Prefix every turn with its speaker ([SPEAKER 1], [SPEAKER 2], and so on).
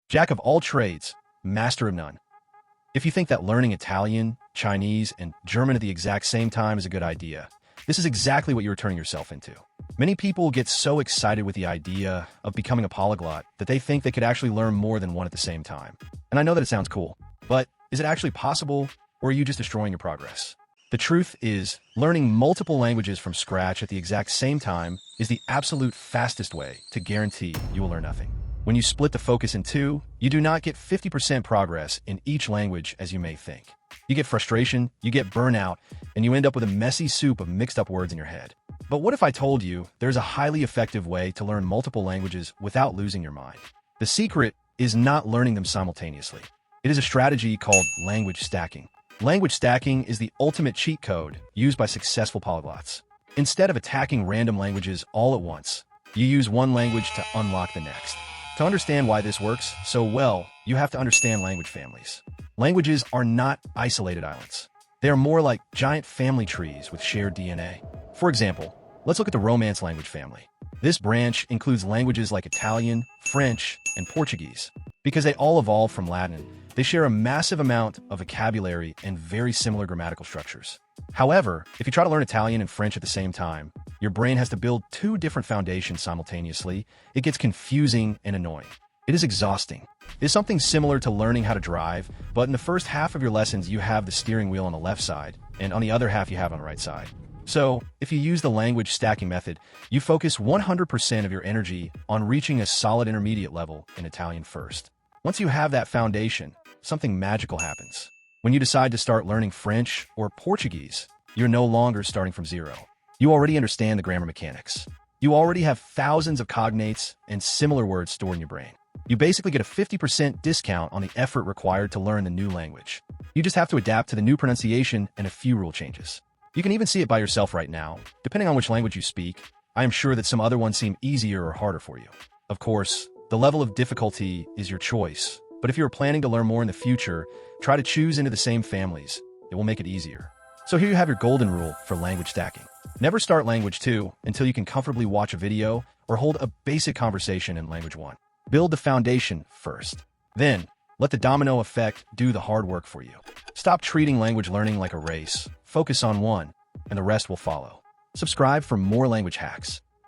[SPEAKER 1] Jack of all trades, master of none. If you think that learning Italian, Chinese, and German at the exact same time is a good idea, this is exactly what you're turning yourself into. Many people get so excited with the idea of becoming a polyglot that they think they could actually learn more than one at the same time. And I know that it sounds cool, but is it actually possible, or are you just destroying your progress? The truth is, learning multiple languages from scratch at the exact same time is the absolute fastest way to guarantee you will learn nothing. When you split the focus in two, you do not get 50% progress in each language as you may think. You get frustration, you get burnout, and you end up with a messy soup of mixed up words in your head. But what if I told you there's a highly effective way to learn multiple languages without losing your mind? The secret is not learning them simultaneously. It is a strategy called language stacking. Language stacking is the ultimate cheat code used by successful polyglots. Instead of attacking random languages all at once, you use one language to unlock the next. To understand why this works so well, you have to understand language families. Languages are not isolated islands. They are more like giant family trees with shared DNA. For example, let's look at the Romance language family. This branch includes languages like Italian, French, and Portuguese. Because they all evolved from Latin, they share a massive amount of vocabulary and very similar grammatical structures. However, if you try to learn Italian and French at the same time, your brain has to build two different foundations simultaneously. It gets confusing and annoying. It is exhausting. It is something similar to learning how to drive, but in the first half of your lessons, you have the steering wheel on the left side, and on the other half, you have on the right side. So, if you use the language stacking method, you focus 100% of your energy on reaching a solid intermediate level in Italian first. Once you have that foundation, something magical happens. When you decide to start learning French or Portuguese, you're no longer starting from zero. You already understand the grammar mechanics. You already have thousands of cognates and similar words stored in your brain. You basically get a 50% discount on the effort required to learn the new language. You just have to adapt to the new pronunciation and a few rule changes. You can even see it by yourself right now. Depending on which language you speak, I am sure that some other ones seem easier or harder for you. Of course, the level of difficulty is your choice, but if you're planning to learn more in the future, try to choose into the same families. It will make it easier. So here you have your golden rule for language stacking. Never start language 2 until you can comfortably watch a video or hold a basic conversation in language 1. Build the foundation first. Then, let the domino effect do the hard work for you. Stop treating language learning like a race. Focus on one, and the rest will follow. Subscribe for more language hacks.